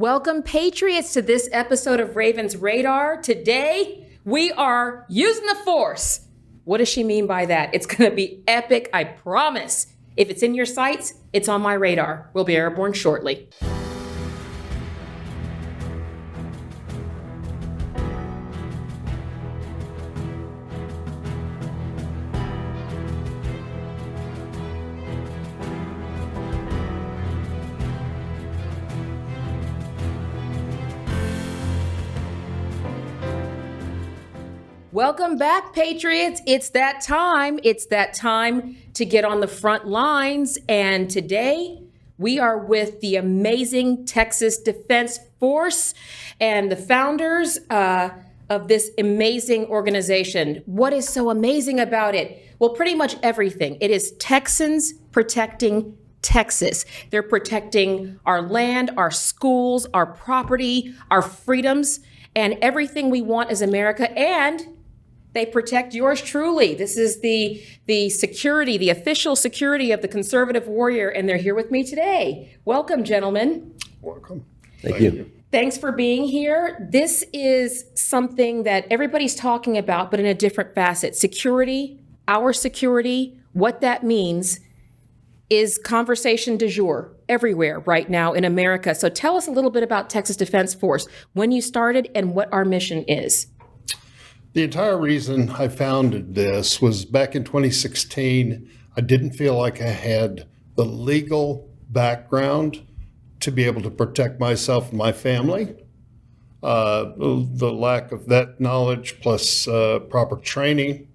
Welcome, Patriots, to this episode of Raven's Radar. Today, we are using the Force. What does she mean by that? It's going to be epic, I promise. If it's in your sights, it's on my radar. We'll be airborne shortly. Welcome back, Patriots. It's that time. It's that time to get on the front lines. And today we are with the amazing Texas Defense Force and the founders of this amazing organization. What is so amazing about it? Well, pretty much everything. It is Texans protecting Texas. They're protecting our land, our schools, our property, our freedoms, and everything we want as America. And they protect yours truly. This is the security, the official security of the conservative warrior, and they're here with me today. Welcome, gentlemen. Welcome. Thank you. Thanks for being here. This is something that everybody's talking about, but in a different facet. Security, our security, what that means is conversation du jour everywhere right now in America. So tell us a little bit about Texas Defense Force, when you started and what our mission is. The entire reason I founded this was back in 2016, I didn't feel like I had the legal background to be able to protect myself and my family. The lack of that knowledge plus proper training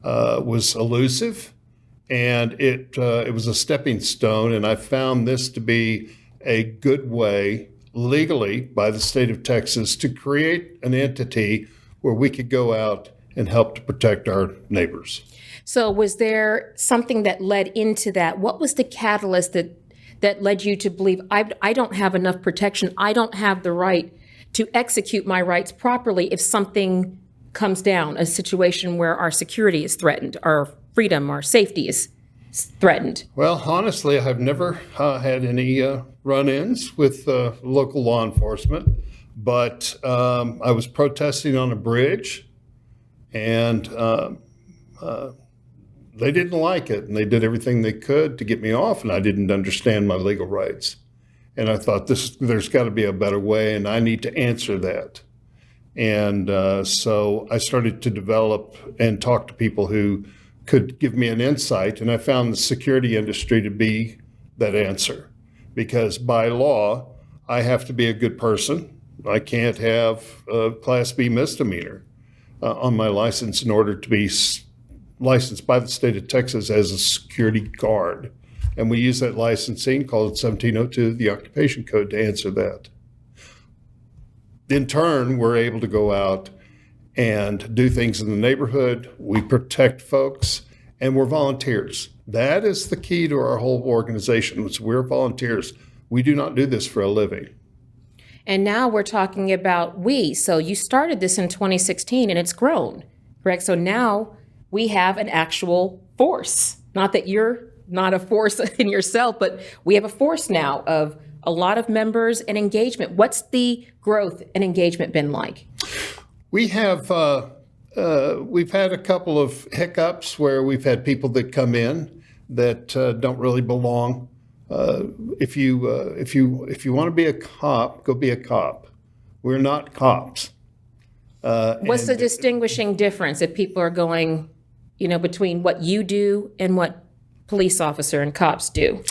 was elusive, and it was a stepping stone, and I found this to be a good way legally by the state of Texas to create an entity where we could go out and help to protect our neighbors. So was there something that led into that? What was the catalyst that led you to believe, I don't have enough protection, I don't have the right to execute my rights properly if something comes down, a situation where our security is threatened, our freedom, our safety is threatened? Well, honestly, I've never had any run-ins with local law enforcement. But I was protesting on a bridge, and they didn't like it, and they did everything they could to get me off, and I didn't understand my legal rights. And I thought, there's got to be a better way, and I need to answer that. And so I started to develop and talk to people who could give me an insight, and I found the security industry to be that answer. Because by law, I have to be a good person. I can't have a Class B misdemeanor on my license in order to be licensed by the state of Texas as a security guard. And we use that licensing called 1702, the occupation code, to answer that. In turn, we're able to go out and do things in the neighborhood. We protect folks, and we're volunteers. That is the key to our whole organization. We're volunteers. We do not do this for a living. And now we're talking about we. So you started this in 2016 and it's grown, correct? So now we have an actual force. Not that you're not a force in yourself, but we have a force now of a lot of members and engagement. What's the growth and engagement been like? We have, we've had a couple of hiccups where we've had people that come in that don't really belong. If you want to be a cop, go be a cop. We're not cops. What's the distinguishing difference if people are going, between what you do and what police officer and cops do?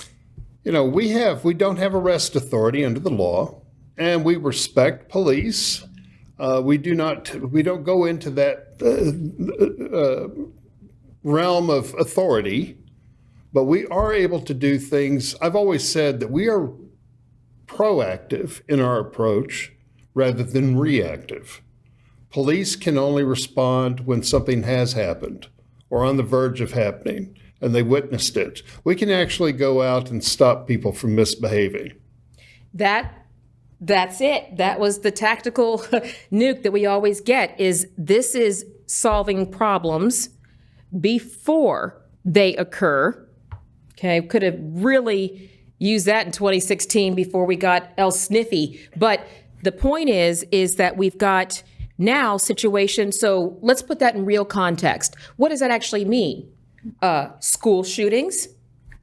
We don't have arrest authority under the law, and we respect police. We don't go into that realm of authority. But we are able to do things. I've always said that we are proactive in our approach rather than reactive. Police can only respond when something has happened or on the verge of happening, and they witnessed it. We can actually go out and stop people from misbehaving. That's it. That was the tactical nuke that we always get, this is solving problems before they occur. Okay, could have really use that in 2016 before we got El Sniffy. But the point is that we've got now situation. So let's put that in real context. What does that actually mean? School shootings.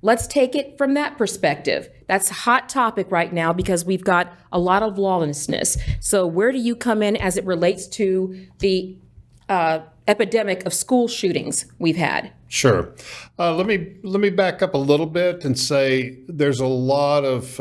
Let's take it from that perspective. That's a hot topic right now because we've got a lot of lawlessness. So where do you come in as it relates to the epidemic of school shootings we've had? Sure. Let me back up a little bit and say there's a lot of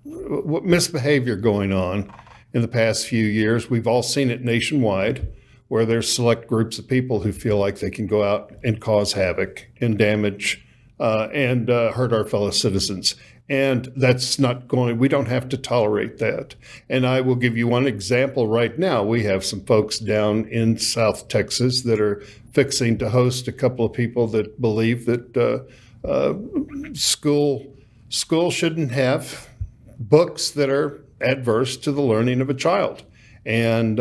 misbehavior going on in the past few years. We've all seen it nationwide, where there's select groups of people who feel like they can go out and cause havoc and damage and hurt our fellow citizens. And that's not going, we don't have to tolerate that. And I will give you one example right now. We have some folks down in South Texas that are fixing to host a couple of people that believe that school shouldn't have books that are adverse to the learning of a child. And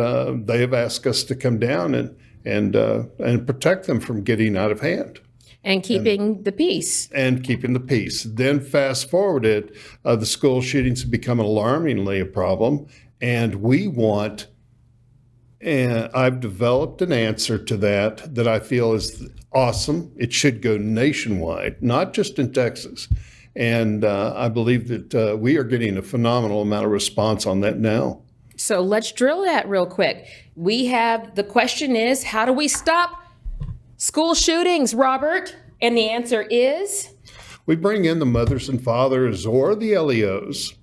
they have asked us to come down and protect them from getting out of hand. And keeping the peace. And keeping the peace. Then fast forward it, the school shootings have become alarmingly a problem. And I've developed an answer to that I feel is awesome. It should go nationwide, not just in Texas. And I believe that we are getting a phenomenal amount of response on that now. So let's drill that real quick. The question is, how do we stop school shootings, Robert? And the answer is? We bring in the mothers and fathers or the LEOs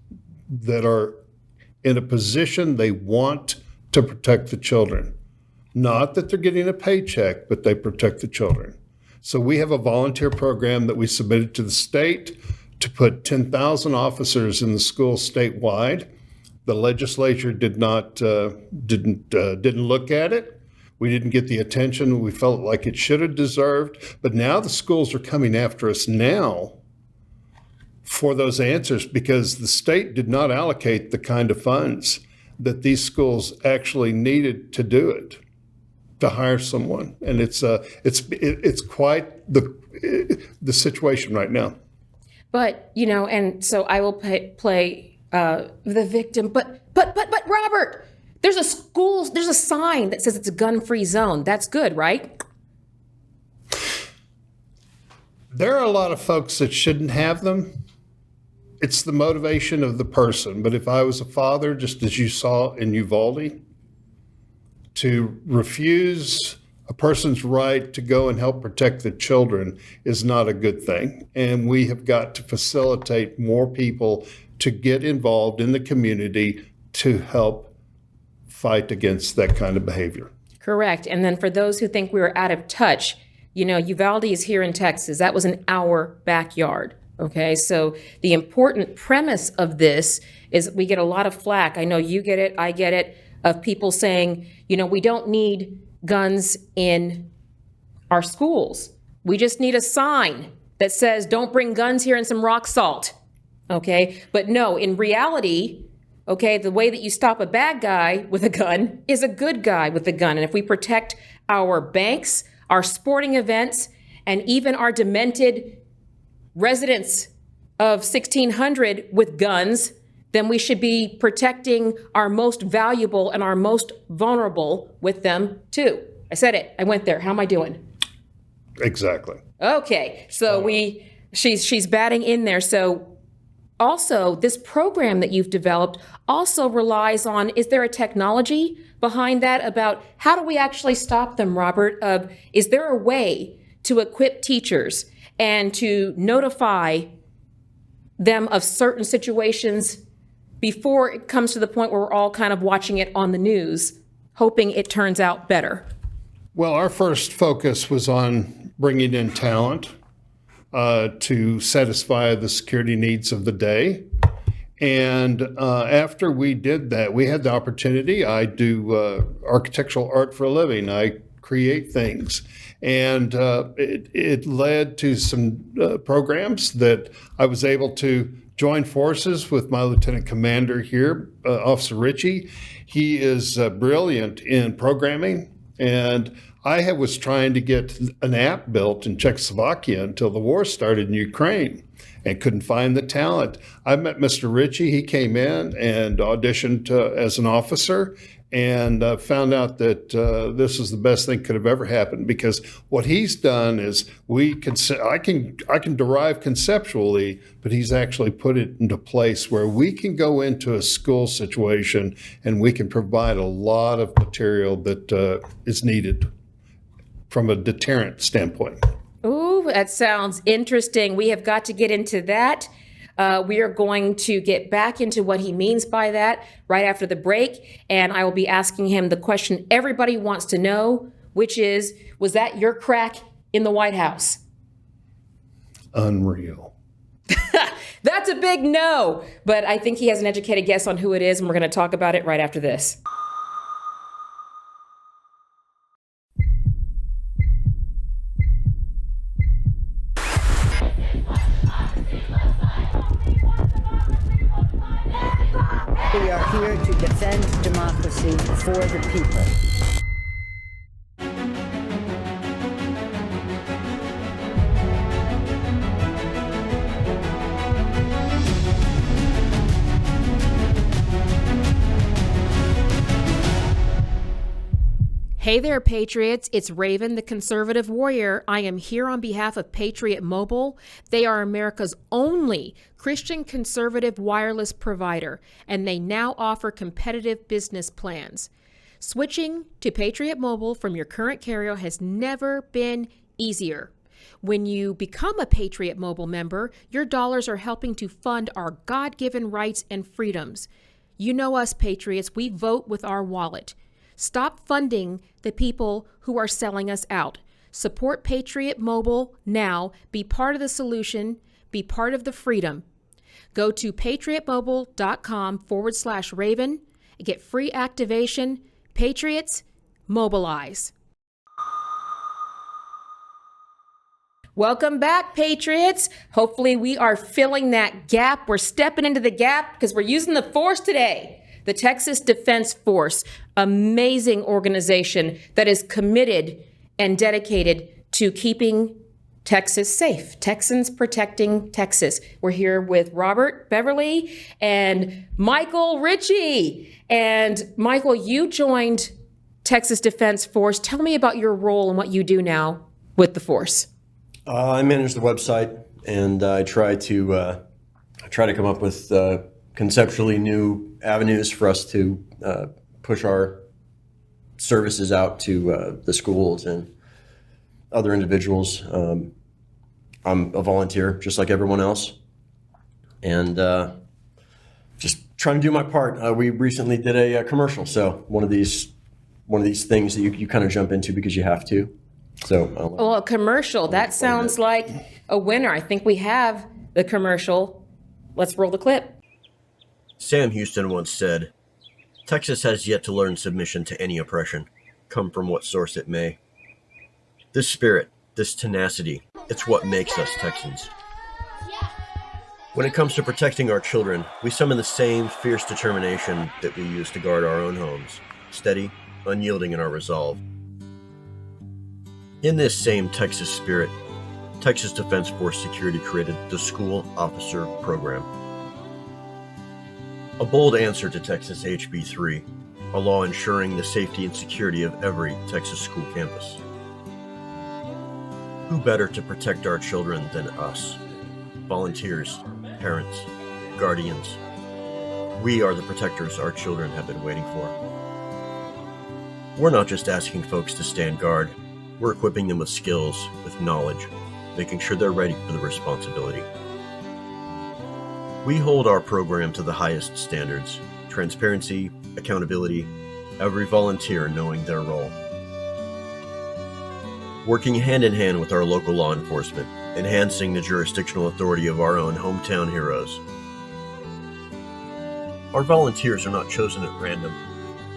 that are in a position they want to protect the children. Not that they're getting a paycheck, but they protect the children. So we have a volunteer program that we submitted to the state to put 10,000 officers in the school statewide. The legislature didn't look at it. We didn't get the attention we felt like it should have deserved. But now the schools are coming after us now for those answers because the state did not allocate the kind of funds that these schools actually needed to do it, to hire someone. And it's quite the situation right now. But, and so I will play the victim. But Robert, there's a sign that says it's a gun-free zone. That's good, right? There are a lot of folks that shouldn't have them. It's the motivation of the person. But if I was a father, just as you saw in Uvalde, to refuse a person's right to go and help protect the children is not a good thing. And we have got to facilitate more people to get involved in the community to help fight against that kind of behavior. Correct. And then for those who think we were out of touch, Uvalde is here in Texas. That was in our backyard. Okay, so the important premise of this is we get a lot of flack. I know you get it, I get it, of people saying, we don't need guns in our schools. We just need a sign that says, don't bring guns here and some rock salt. Okay, but no, in reality, okay, the way that you stop a bad guy with a gun is a good guy with a gun. And if we protect our banks, our sporting events, and even our demented residents of 1600 with guns, then we should be protecting our most valuable and our most vulnerable with them too. I said it. I went there. How am I doing? Exactly. Okay. So she's batting in there. So also, this program that you've developed also relies on, is there a technology behind that about how do we actually stop them, Robert? Is there a way to equip teachers and to notify them of certain situations before it comes to the point where we're all kind of watching it on the news, hoping it turns out better? Well, our first focus was on bringing in talent to satisfy the security needs of the day. And after we did that, we had the opportunity. I do architectural art for a living. I create things. And it led to some programs that I was able to join forces with my lieutenant commander here, Officer Richey. He is brilliant in programming. And I was trying to get an app built in Czechoslovakia until the war started in Ukraine. and couldn't find the talent. I met Mr. Richey. He came in and auditioned as an officer, and found out that this is the best thing could have ever happened, because what he's done is I can derive conceptually, but he's actually put it into place where we can go into a school situation and we can provide a lot of material that is needed from a deterrent standpoint. Ooh, that sounds interesting. We have got to get into that. We are going to get back into what he means by that right after the break. And I will be asking him the question everybody wants to know, which is, was that your crack in the White House? Unreal. That's a big no. But I think he has an educated guess on who it is, and we're going to talk about it right after this. We are here to defend democracy for the people. Hey there, Patriots. It's Raven, the conservative warrior. I am here on behalf of Patriot Mobile. They are America's only Christian conservative wireless provider, and they now offer competitive business plans. Switching to Patriot Mobile from your current carrier has never been easier. When you become a Patriot Mobile member, your dollars are helping to fund our God-given rights and freedoms. You know us, Patriots. We vote with our wallet. Stop funding the people who are selling us out. Support Patriot Mobile now. Be part of the solution. Be part of the freedom. Go to patriotmobile.com/Raven and get free activation. Patriots, mobilize. Welcome back, Patriots. Hopefully we are filling that gap. We're stepping into the gap because we're using the force today. The Texas Defense Force, amazing organization that is committed and dedicated to keeping Texas safe. Texans protecting Texas. We're here with Robert, Beverly, and Michael Richey. And Michael, you joined Texas Defense Force. Tell me about your role and what you do now with the force. I manage the website, and I try to come up with conceptually new avenues for us to push our services out to the schools and other individuals. I'm a volunteer, just like everyone else, and just trying to do my part. We recently did a commercial, so one of these things that you kind of jump into because you have to. So, well, a commercial, that sounds like a winner. I think we have the commercial. Let's roll the clip. Sam Houston once said, "Texas has yet to learn submission to any oppression, come from what source it may. This spirit, this tenacity, it's what makes us Texans. When it comes to protecting our children, we summon the same fierce determination that we use to guard our own homes, steady, unyielding in our resolve. In this same Texas spirit, Texas Defense Force Security created the School Officer Program. A bold answer to Texas HB 3, a law ensuring the safety and security of every Texas school campus. Who better to protect our children than us? Volunteers, parents, guardians. We are the protectors our children have been waiting for. We're not just asking folks to stand guard, we're equipping them with skills, with knowledge, making sure they're ready for the responsibility. We hold our program to the highest standards, transparency, accountability, every volunteer knowing their role. Working hand in hand with our local law enforcement, enhancing the jurisdictional authority of our own hometown heroes. Our volunteers are not chosen at random.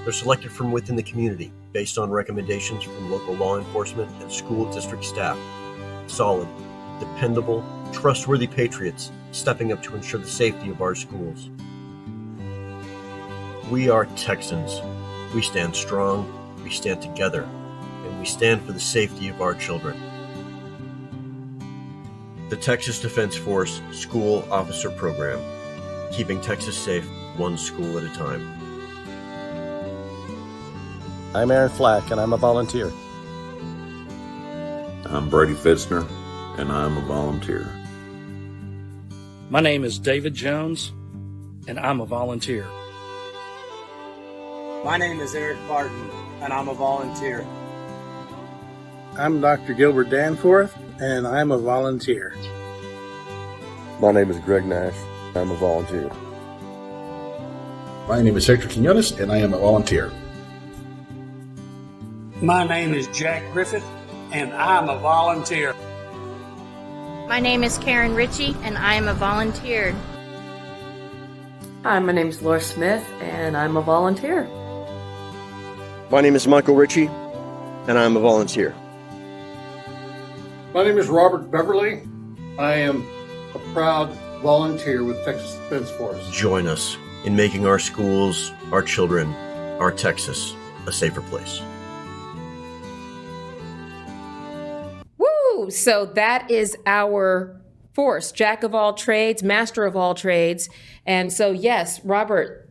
They're selected from within the community based on recommendations from local law enforcement and school district staff. Solid, dependable, trustworthy patriots stepping up to ensure the safety of our schools. We are Texans. We stand strong, we stand together, and we stand for the safety of our children. the Texas Defense Force School Officer Program, keeping Texas safe one school at a time. I'm Aaron Flack, and I'm a volunteer. I'm Brady Fitzner, and I'm a volunteer. My name is David Jones, and I'm a volunteer. My name is Eric Barton, and I'm a volunteer. I'm Dr. Gilbert Danforth, and I'm a volunteer. My name is Greg Nash. I'm a volunteer. My name is Hector Quinones, and I am a volunteer. My name is Jack Griffith, and I'm a volunteer. My name is Karen Richey, and I am a volunteer. Hi, my name is Laura Smith, and I'm a volunteer. My name is Michael Richey, and I'm a volunteer. My name is Robert Beverly. I am a proud volunteer with Texas Defense Force. Join us in making our schools, our children, our Texas a safer place. Woo! So that is our force, jack of all trades, master of all trades. And so, yes, Robert,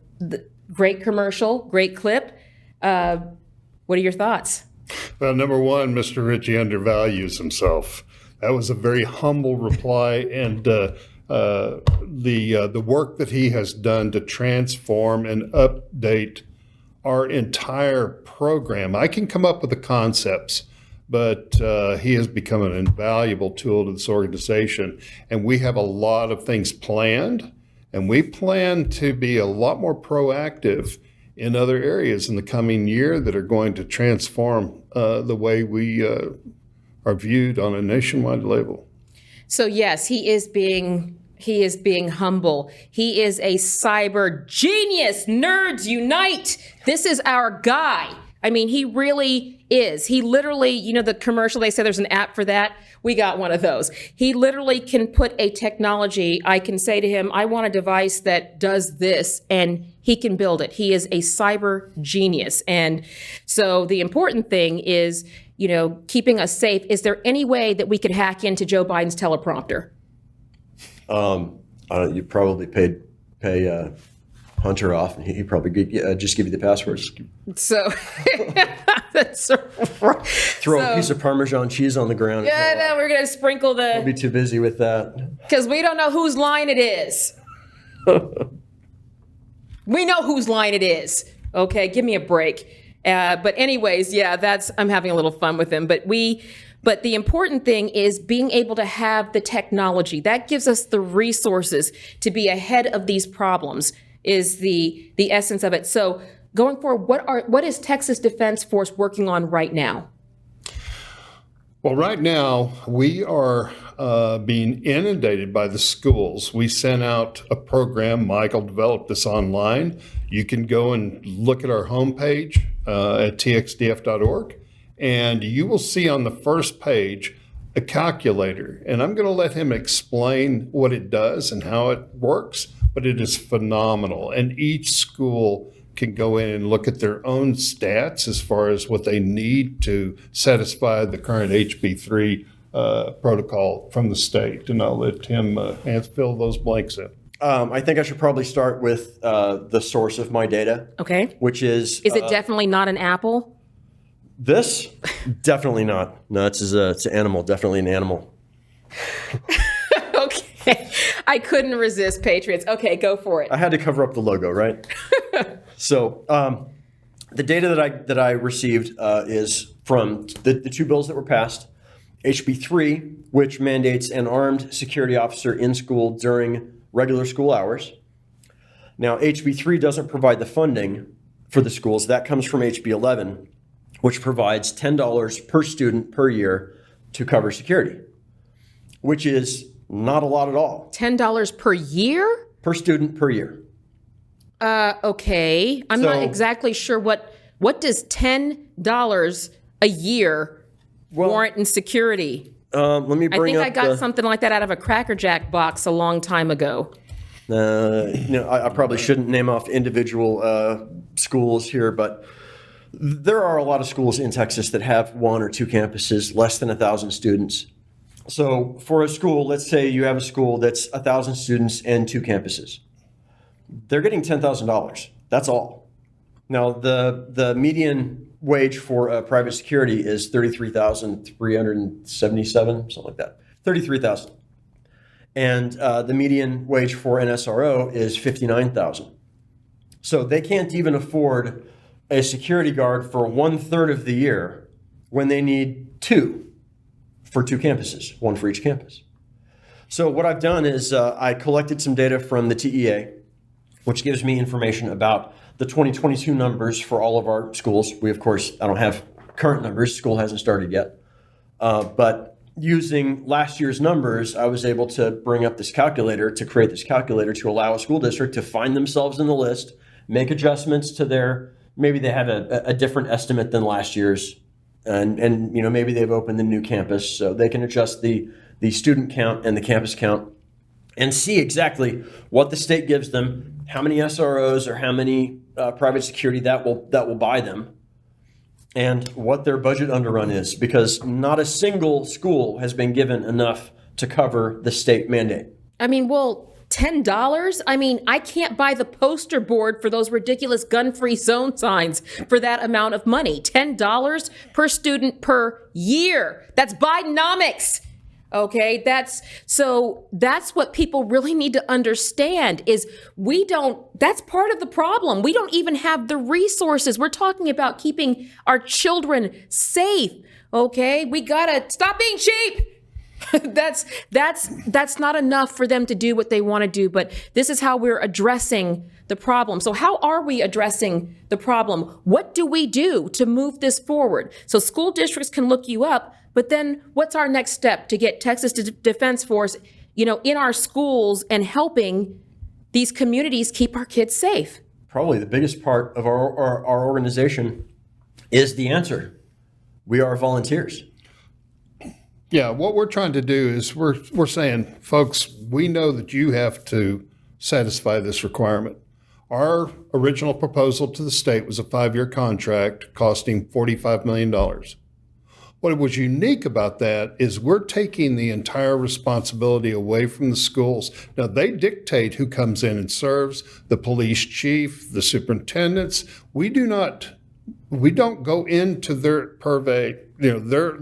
great commercial, great clip. What are your thoughts? Well, number one, Mr. Richey undervalues himself. That was a very humble reply, and the work that he has done to transform and update our entire program. I can come up with the concepts, but he has become an invaluable tool to this organization, and we have a lot of things planned, and we plan to be a lot more proactive in other areas in the coming year that are going to transform the way we are viewed on a nationwide level. So yes, he is being humble. He is a cyber genius. Nerds unite. This is our guy. I mean, he really is. He literally, you know, the commercial, they say there's an app for that. We got one of those. He literally can put a technology. I can say to him, I want a device that does this, and he can build it. He is a cyber genius. And so the important thing is, you know, keeping us safe. Is there any way that we could hack into Joe Biden's teleprompter? You probably pay Hunter off, and he probably just give you the passwords. So that's right. Throw a piece of Parmesan cheese on the ground. Yeah, no, we're gonna sprinkle the. We'll be too busy with that because we don't know whose line it is. We know whose line it is. Okay, give me a break. But anyways, yeah, I'm having a little fun with him. But the important thing is being able to have the technology that gives us the resources to be ahead of these problems. Is the essence of it. So going forward, what is Texas Defense Force working on right now? Well, right now we are being inundated by the schools. We sent out a program. Michael developed this online. You can go and look at our homepage at txdf.org, and you will see on the first page a calculator. And I'm going to let him explain what it does and how it works. But it is phenomenal. And each school can go in and look at their own stats as far as what they need to satisfy the current HB3 protocol from the state. And I'll let him fill those blanks in. I think I should probably start with the source of my data. Okay. Which is... Is it definitely not an apple? This? Definitely not. No, it's an animal. Definitely an animal. Okay. I couldn't resist, Patriots. Okay, go for it. I had to cover up the logo, right? So the data that I received is from the two bills that were passed. HB3, which mandates an armed security officer in school during regular school hours. Now, HB3 doesn't provide the funding for the schools. That comes from HB 11, which provides $10 per student per year to cover security, which is not a lot at all. $10 per year? Per student per year. Okay. I'm not exactly sure what does $10 a year warrant in security? Let me bring up I got something like that out of a Cracker Jack box a long time ago. I probably shouldn't name off individual schools here, but there are a lot of schools in Texas that have one or two campuses, less than 1,000 students. So for a school, let's say you have a school that's 1,000 students and 2 campuses. They're getting $10,000. That's all. Now, the median wage for a private security is $33,377, something like that. $33,000. And the median wage for an SRO is $59,000. So they can't even afford a security guard for 1/3 of the year when they need 2 for 2 campuses, 1 for each campus. So what I've done is I collected some data from the TEA, which gives me information about the 2022 numbers for all of our schools. We, of course, I don't have current numbers. School hasn't started yet. But using last year's numbers, I was able to bring up this calculator, to create this calculator to allow a school district to find themselves in the list, make adjustments to their, maybe they have a different estimate than last year's, and you know, maybe they've opened the new campus, so they can adjust the student count and the campus count and see exactly what the state gives them, how many SROs or how many private security that will buy them, and what their budget underrun is, because not a single school has been given enough to cover the state mandate. I mean, well, $10? I mean, I can't buy the poster board for those ridiculous gun-free zone signs for that amount of money. $10 per student per year. That's Bidenomics. Okay, that's what people really need to understand is that's part of the problem. We don't even have the resources. We're talking about keeping our children safe. Okay, we gotta stop being cheap. That's not enough for them to do what they want to do, but this is how we're addressing the problem. So how are we addressing the problem? What do we do to move this forward? So school districts can look you up, but then what's our next step to get Texas Defense Force, you know, in our schools and helping these communities keep our kids safe? Probably the biggest part of our organization is the answer. We are volunteers. Yeah, what we're trying to do is we're saying, folks, we know that you have to satisfy this requirement. Our original proposal to the state was a 5-year contract costing $45 million. What was unique about that is we're taking the entire responsibility away from the schools. Now, they dictate who comes in and serves, the police chief, the superintendents. We don't go into their purvey, you know, their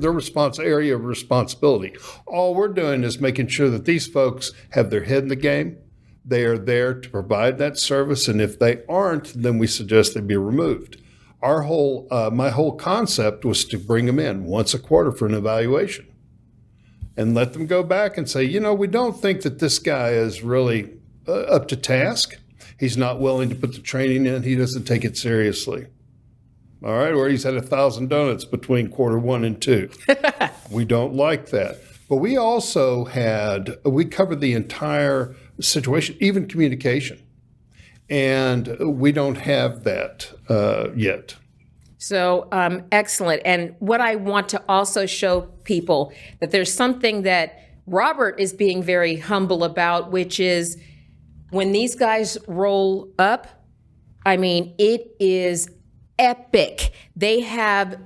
area of responsibility. All we're doing is making sure that these folks have their head in the game. They are there to provide that service, and if they aren't, then we suggest they be removed. My whole concept was to bring them in once a quarter for an evaluation and let them go back and say, you know, we don't think that this guy is really up to task. He's not willing to put the training in. He doesn't take it seriously. All right, or he's had 1,000 donuts between quarter 1 and 2. We don't like that. But we also we covered the entire situation, even communication. And we don't have that yet. So excellent. And what I want to also show people that there's something that Robert is being very humble about, which is when these guys roll up, I mean, it is epic. They have,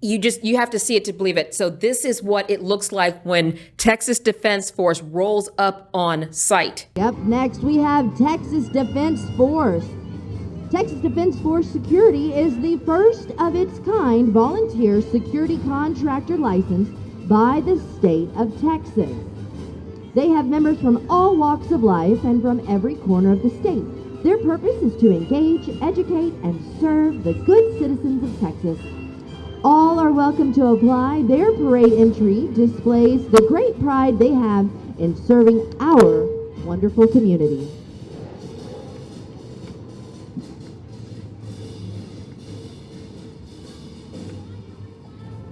you have to see it to believe it. So this is what it looks like when Texas Defense Force rolls up on site. Up next, we have Texas Defense Force. Texas Defense Force Security is the first of its kind volunteer security contractor licensed by the state of Texas. They have members from all walks of life and from every corner of the state. Their purpose is to engage, educate, and serve the good citizens of Texas. All are welcome to apply. Their parade entry displays the great pride they have in serving our wonderful community.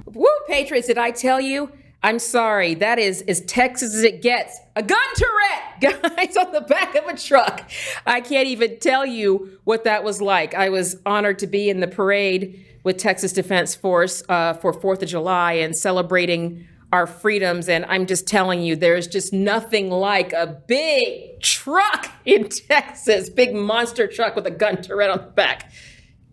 Woo, Patriots, did I tell you? I'm sorry, that is as Texas as it gets. A gun turret, guys, on the back of a truck. I can't even tell you what that was like. I was honored to be in the parade with Texas Defense Force for 4th of July and celebrating our freedoms. And I'm just telling you, there's just nothing like a big truck in Texas, big monster truck with a gun turret on the back.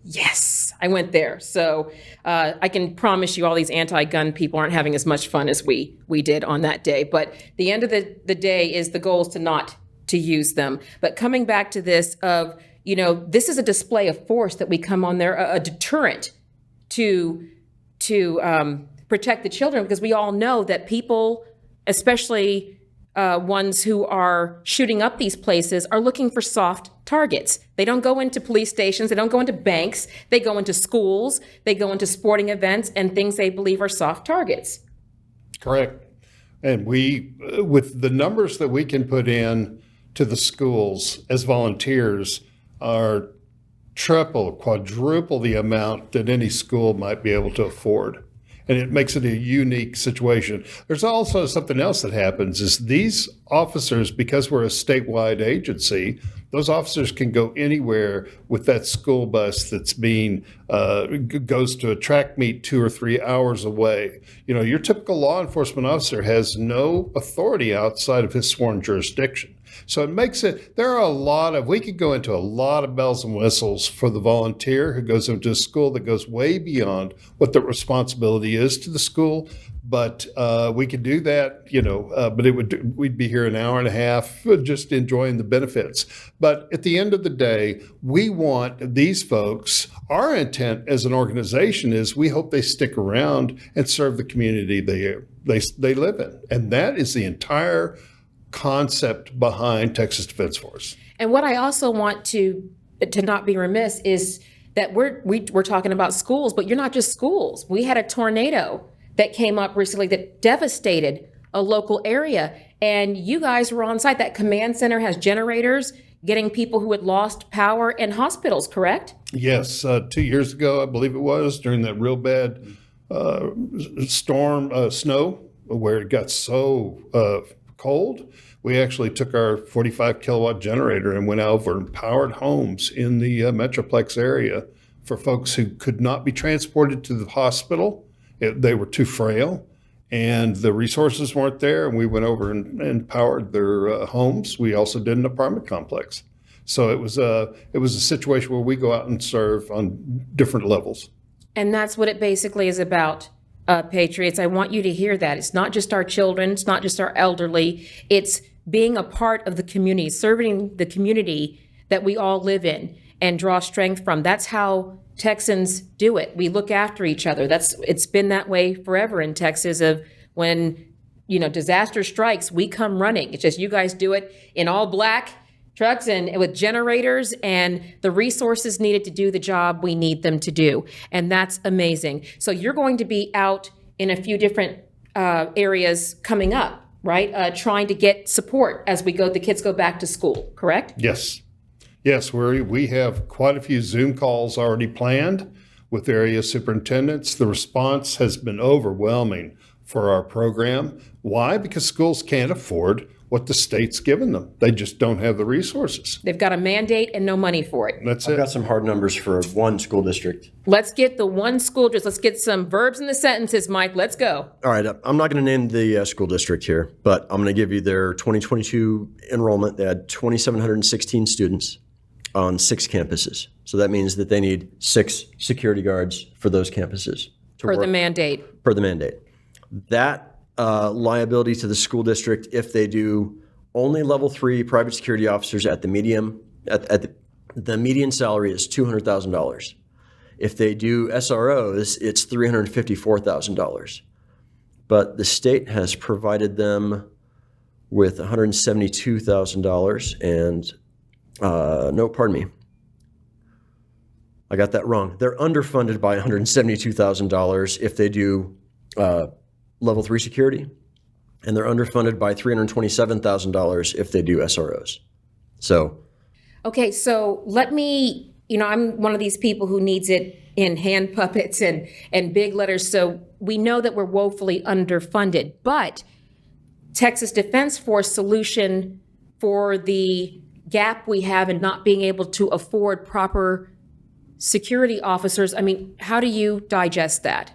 Yes, I went there. So I can promise you all these anti-gun people aren't having as much fun as we did on that day. But the end of the day is the goal is to not to use them. But coming back to this of, this is a display of force that we come on there, a deterrent to protect the children, because we all know that people, especially ones who are shooting up these places, are looking for soft targets. They don't go into police stations. They don't go into banks. They go into schools. They go into sporting events and things they believe are soft targets. Correct. And we, with the numbers that we can put in to the schools as volunteers, are triple, quadruple the amount that any school might be able to afford. And it makes it a unique situation. There's also something else that happens is these officers, because we're a statewide agency, those officers can go anywhere with that school bus that's goes to a track meet 2 or 3 hours away. Your typical law enforcement officer has no authority outside of his sworn jurisdiction. So it makes it, we could go into a lot of bells and whistles for the volunteer who goes into a school that goes way beyond what the responsibility is to the school. But we could do that, but we'd be here an hour and a half just enjoying the benefits. But at the end of the day, we want these folks, our intent as an organization is we hope they stick around and serve the community they live in. And that is the entire concept behind Texas Defense Force. And what I also want to not be remiss is that we're talking about schools, but you're not just schools. We had a tornado that came up recently that devastated a local area, and you guys were on site. That command center has generators getting people who had lost power in hospitals, correct? Yes, 2 years ago, I believe it was, during that real bad storm, snow, where it got so cold, we actually took our 45 kilowatt generator and went over and powered homes in the Metroplex area for folks who could not be transported to the hospital. They were too frail and the resources weren't there. And we went over and powered their homes. We also did an apartment complex. So it was a situation where we go out and serve on different levels. And that's what it basically is about. Patriots, I want you to hear that. It's not just our children, it's not just our elderly, it's being a part of the community, serving the community that we all live in and draw strength from. That's how Texans do it. We look after each other. It's been that way forever in Texas. Of when, disaster strikes, we come running. It's just you guys do it in all black trucks and with generators and the resources needed to do the job we need them to do. And that's amazing. So you're going to be out in a few different areas coming up, right? Trying to get support as the kids go back to school, correct? Yes. Yes, we have quite a few Zoom calls already planned with area superintendents. The response has been overwhelming for our program. Why? Because schools can't afford what the state's given them. They just don't have the resources. They've got a mandate and no money for it. That's I've got some hard numbers for one school district. Let's get the one school district. Let's get some verbs in the sentences, Mike. Let's go. All right. I'm not going to name the school district here, but I'm going to give you their 2022 enrollment. They had 2,716 students on 6 campuses. So that means that they need 6 security guards for those campuses. Per the mandate. Per the mandate. That liability to the school district, if they do only level 3 private security officers at the median, the median salary is $200,000. If they do SROs, it's $354,000. But the state has provided them with $172,000 and no, pardon me. I got that wrong. They're underfunded by $172,000 if they do level 3 security, and they're underfunded by $327,000 if they do SROs. So. Okay, so let me, I'm one of these people who needs it in hand puppets and big letters. So we know that we're woefully underfunded, but Texas Defense Force solution for the gap we have in not being able to afford proper security officers. I mean, how do you digest that?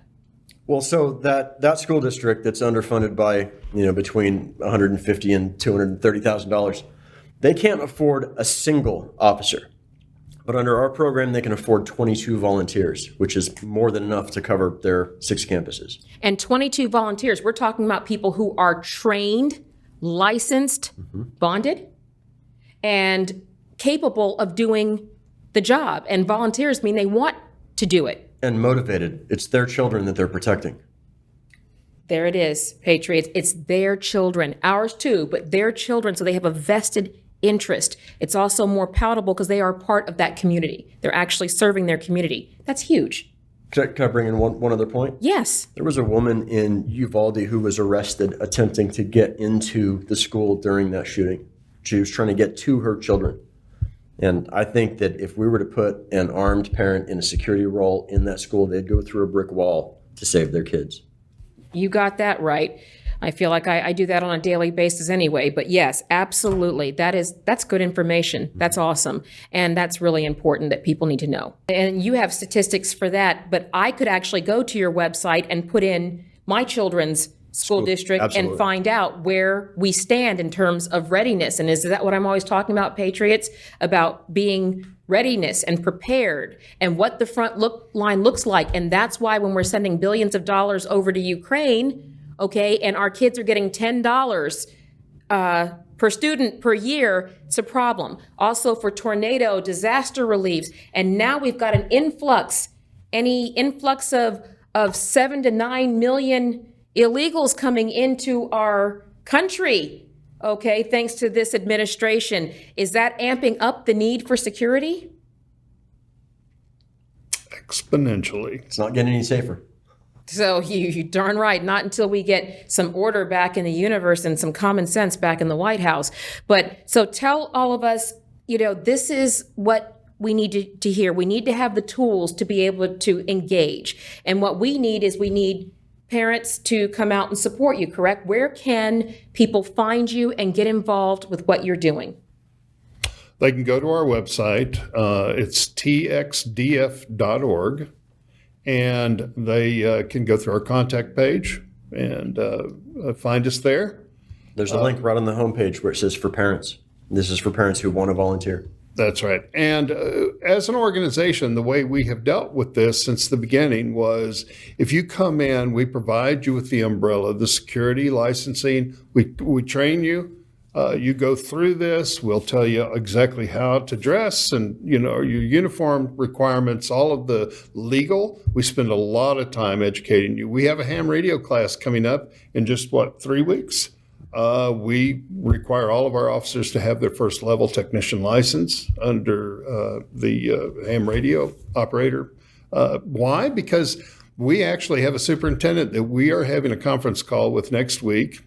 Well, so that school district that's underfunded by, between $150,000 and $230,000, they can't afford a single officer. But under our program, they can afford 22 volunteers, which is more than enough to cover their 6 campuses. And 22 volunteers, we're talking about people who are trained, licensed, bonded, and capable of doing the job. And volunteers mean they want to do it. And motivated. It's their children that they're protecting. There it is, Patriots. It's their children, ours too, but their children, so they have a vested interest. It's also more palatable because they are part of that community. They're actually serving their community. That's huge. Can I bring in one other point? Yes. There was a woman in Uvalde who was arrested attempting to get into the school during that shooting. She was trying to get to her children. And I think that if we were to put an armed parent in a security role in that school, they'd go through a brick wall to save their kids. You got that right. I feel like I do that on a daily basis anyway, but yes, absolutely. That's good information. That's awesome. And that's really important that people need to know. And you have statistics for that, but I could actually go to your website and put in my children's school district absolutely. And find out where we stand in terms of readiness. And is that what I'm always talking about, Patriots? About being readiness and prepared and what the front line looks like. And that's why when we're sending billions of dollars over to Ukraine, okay, and our kids are getting $10 per student per year, it's a problem. Also for tornado, disaster reliefs, and now we've got an influx of 7 to 9 million illegals coming into our country, okay, thanks to this administration. Is that amping up the need for security? Exponentially. It's not getting any safer. So you darn right, not until we get some order back in the universe and some common sense back in the White House. But so tell all of us, this is what we need to hear. We need to have the tools to be able to engage. And what we need parents to come out and support you, correct? Where can people find you and get involved with what you're doing? They can go to our website. It's txdf.org. And they can go through our contact page and find us there. There's a link right on the homepage where it says for parents. This is for parents who want to volunteer. That's right. And as an organization, the way we have dealt with this since the beginning was if you come in, we provide you with the umbrella, the security licensing, we train you. You go through this, we'll tell you exactly how to dress and, your uniform requirements, all of the legal. We spend a lot of time educating you. We have a ham radio class coming up in just 3 weeks. We require all of our officers to have their first level technician license under the ham radio operator. Why? Because we actually have a superintendent that we are having a conference call with next week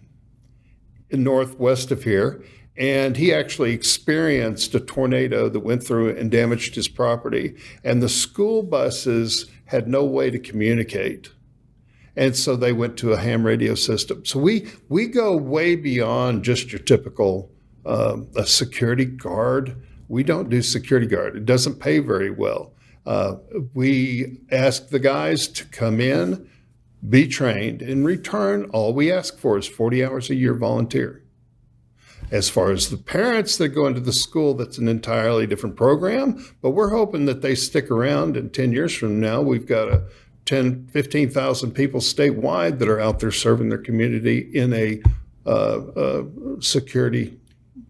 northwest of here, and he actually experienced a tornado that went through and damaged his property, and the school buses had no way to communicate, and so they went to a ham radio system. So we go way beyond just your typical a security guard. We don't do security guard. It doesn't pay very well. We ask the guys to come in, be trained. In return, all we ask for is 40 hours a year volunteer. As far as the parents that go into the school, that's an entirely different program, but we're hoping that they stick around, and 10 years from now, we've got 15,000 people statewide that are out there serving their community in a security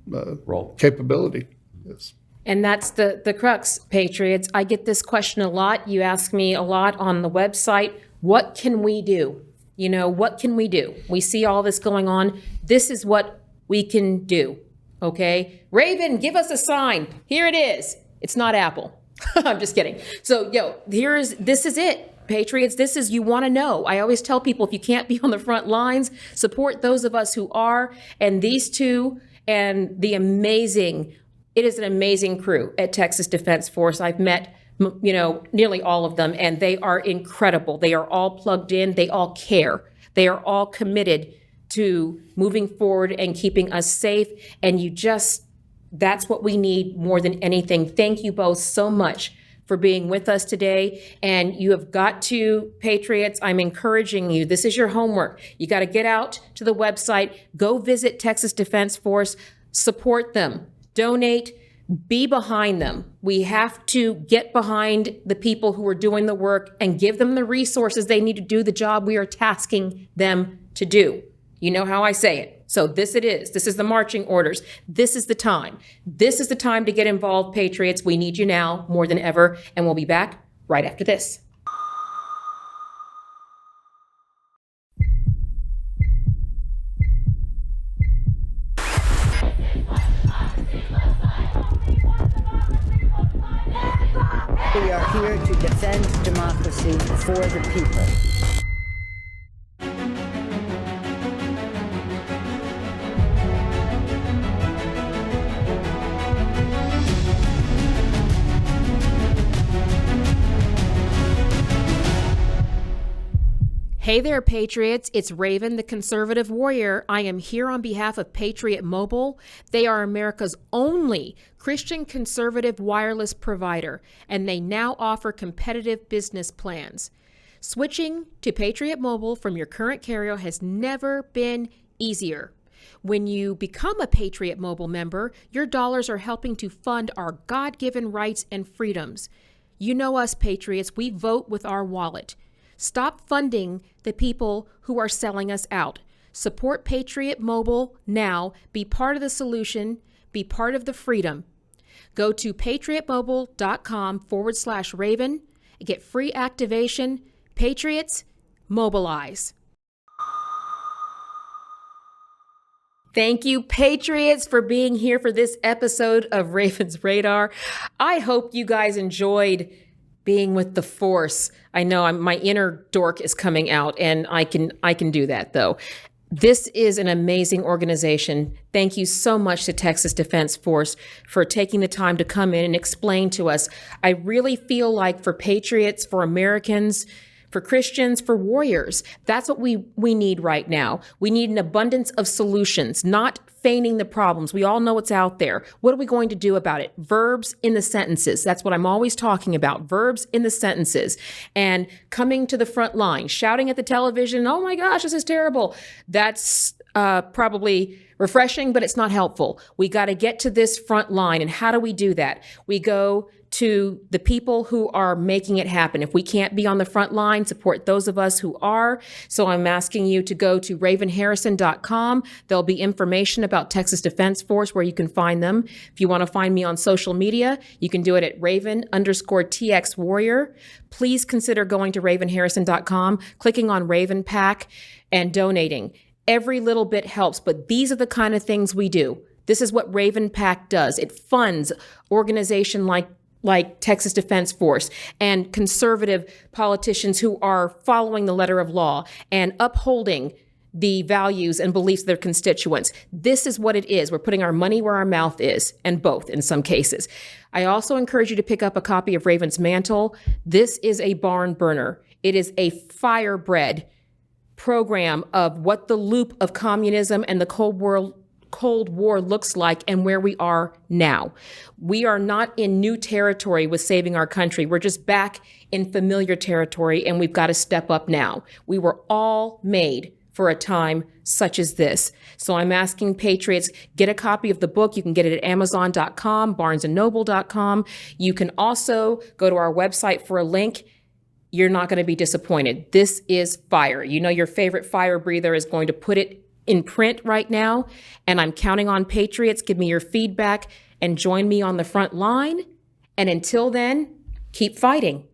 role capability. Yes. And that's the crux, Patriots. I get this question a lot. You ask me a lot on the website. What can we do? What can we do? We see all this going on. This is what we can do, okay? Raven, give us a sign. Here it is. It's not Apple. I'm just kidding. So, this is it, Patriots. This is, you want to know. I always tell people, if you can't be on the front lines, support those of us who are. And these two and it is an amazing crew at Texas Defense Force. I've met nearly all of them, and they are incredible. They are all plugged in. They all care. They are all committed to moving forward and keeping us safe. And that's what we need more than anything. Thank you both so much for being with us today. And you have got to, Patriots, I'm encouraging you. This is your homework. You got to get out to the website, go visit Texas Defense Force, support them, donate, Be behind them. We have to get behind the people who are doing the work and give them the resources they need to do the job we are tasking them to do. You know how I say it. So this it is. This is the marching orders. This is the time. This is the time to get involved, Patriots. We need you now more than ever. And we'll be back right after this. We are here to defend democracy for the people. Hey there, Patriots. It's Raven, the conservative warrior. I am here on behalf of Patriot Mobile. They are America's only Christian conservative wireless provider, and they now offer competitive business plans. Switching to Patriot Mobile from your current carrier has never been easier. When you become a Patriot Mobile member, your dollars are helping to fund our God-given rights and freedoms. You know us, Patriots. We vote with our wallet. Stop funding the people who are selling us out. Support Patriot Mobile now. Be part of the solution. Be part of the freedom. Go to patriotmobile.com/Raven. Get free activation. Patriots, mobilize. Thank you, Patriots, for being here for this episode of Raven's Radar. I hope you guys enjoyed being with the force. I know my inner dork is coming out, and I can do that, though. This is an amazing organization. Thank you so much to Texas Defense Force for taking the time to come in and explain to us. I really feel like for Patriots, for Americans, for Christians, for warriors, that's what we need right now. We need an abundance of solutions, not feigning the problems. We all know what's out there. What are we going to do about it? Verbs in the sentences. That's what I'm always talking about. Verbs in the sentences. And coming to the front line, shouting at the television, oh my gosh, this is terrible. That's probably refreshing, but it's not helpful. We got to get to this front line. And how do we do that? We go to the people who are making it happen. If we can't be on the front line, support those of us who are. So I'm asking you to go to ravenharrison.com. There'll be information about Texas Defense Force where you can find them. If you want to find me on social media, you can do it at Raven_TX Warrior. Please consider going to ravenharrison.com, clicking on Raven Pack, and donating. Every little bit helps, but these are the kind of things we do. This is what Raven Pack does. It funds organization like Texas Defense Force and conservative politicians who are following the letter of law and upholding the values and beliefs of their constituents. This is what it is. We're putting our money where our mouth is, and both in some cases. I also encourage you to pick up a copy of Raven's Mantle. This is a barn burner. It is a firebread program of what the loop of communism and the Cold War looks like and where we are now. We are not in new territory with saving our country. We're just back in familiar territory, and we've got to step up now. We were all made for a time such as this. So I'm asking Patriots, get a copy of the book. You can get it at Amazon.com, BarnesandNoble.com. You can also go to our website for a link. You're not going to be disappointed. This is fire. You know your favorite fire breather is going to put it in print right now, and I'm counting on Patriots. Give me your feedback and join me on the front line. And until then, keep fighting.